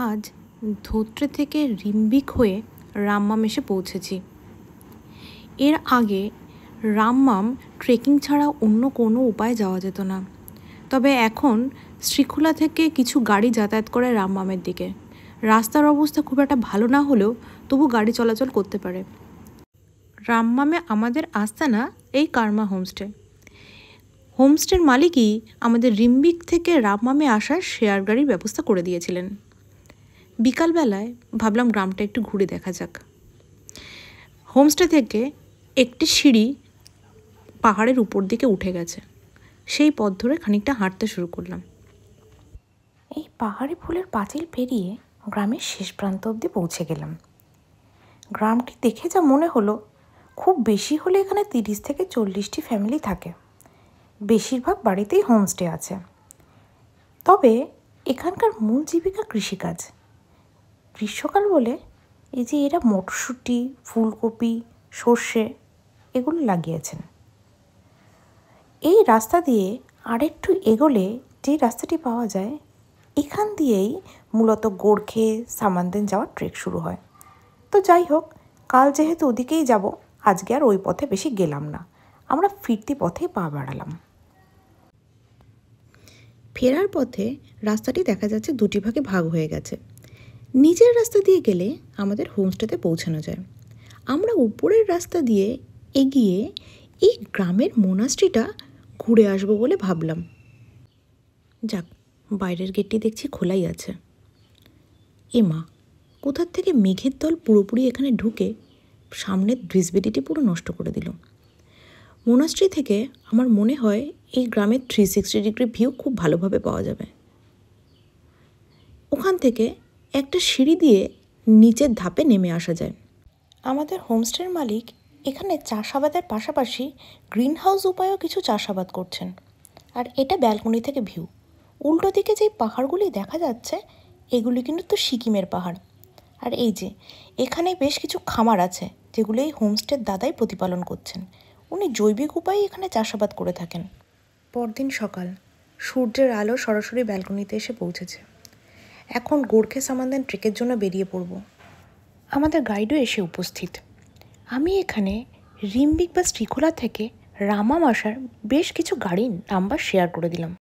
আজ ধোত্রে থেকে রিম্বিক হয়ে রামমাম এসে পৌঁছেছি। এর আগে রামমাম ট্রেকিং ছাড়া অন্য কোনো উপায়ে যাওয়া যেত না, তবে এখন শ্রীখোলা থেকে কিছু গাড়ি যাতায়াত করে রামমামের দিকে। রাস্তার অবস্থা খুব একটা ভালো না হলেও তবু গাড়ি চলাচল করতে পারে। রামমামে আমাদের আস্তানা এই কার্মা হোমস্টে। হোমস্টের মালিকই আমাদের রিম্বিক থেকে রামমামে আসার শেয়ার গাড়ির ব্যবস্থা করে দিয়েছিলেন। বিকালবেলায় ভাবলাম গ্রামটা একটু ঘুরে দেখা যাক। হোমস্টে থেকে একটি সিঁড়ি পাহাড়ের উপর দিকে উঠে গেছে, সেই পথ ধরে খানিকটা হাঁটতে শুরু করলাম। এই পাহাড়ি ফুলের পাঁচিল পেরিয়ে গ্রামের শেষ প্রান্ত অবধি পৌঁছে গেলাম। গ্রামটি দেখে যা মনে হলো, খুব বেশি হলে এখানে 30 থেকে 40টি ফ্যামিলি থাকে। বেশিরভাগ বাড়িতেই হোমস্টে আছে, তবে এখানকার মূল জীবিকা কৃষিকাজ। গ্রীষ্মকাল বলে এই যে এরা মটরশুঁটি, ফুলকপি, সর্ষে এগুলো লাগিয়েছেন। এই রাস্তা দিয়ে আরেকটু এগোলে যে রাস্তাটি পাওয়া যায়, এখান দিয়েই মূলত গোর্খে সামানদেন যাওয়ার ট্রেক শুরু হয়। তো যাই হোক, কাল যেহেতু ওদিকেই যাব, আজকে আর ওই পথে বেশি গেলাম না, আমরা ফিরতি পথে পা বাড়ালাম। ফেরার পথে রাস্তাটি দেখা যাচ্ছে দুটি ভাগে ভাগ হয়ে গেছে। নিচের রাস্তা দিয়ে গেলে আমাদের হোমস্টেতে পৌঁছানো যায়। আমরা উপরের রাস্তা দিয়ে এগিয়ে এই গ্রামের মোনাস্ট্রিটা ঘুরে আসবো বলে ভাবলাম। যাক, বাইরের গেটটি দেখছি খোলাই আছে। এ মা, কোথার থেকে মেঘের দল পুরোপুরি এখানে ঢুকে সামনের ভিজিবিলিটি পুরো নষ্ট করে দিল। মোনাস্ট্রি থেকে আমার মনে হয় এই গ্রামের 360 ডিগ্রি ভিউ খুব ভালোভাবে পাওয়া যাবে। ওখান থেকে একটা সিঁড়ি দিয়ে নিচের ধাপে নেমে আসা যায়। আমাদের হোমস্টের মালিক এখানে চাষাবাদের পাশাপাশি গ্রিন হাউস উপায়েও কিছু চাষাবাদ করছেন। আর এটা ব্যালকনি থেকে ভিউ। উল্টো দিকে যেই পাহাড়গুলি দেখা যাচ্ছে, এগুলি কিন্তু তো সিকিমের পাহাড়। আর এই যে এখানে বেশ কিছু খামার আছে, যেগুলো এই হোমস্টের দাদাই প্রতিপালন করছেন। উনি জৈবিক উপায়ে এখানে চাষাবাদ করে থাকেন। পরদিন সকাল, সূর্যের আলো সরাসরি ব্যালকনিতে এসে পৌঁছেছে। এখন গোর্খে সামানদেন ট্রেকের জন্য বেরিয়ে পড়ব। আমাদের গাইডও এসে উপস্থিত। আমি এখানে রিম্বিক বা শ্রীখোলা থেকে রামাম আসার বেশ কিছু গাড়ির নাম্বার শেয়ার করে দিলাম।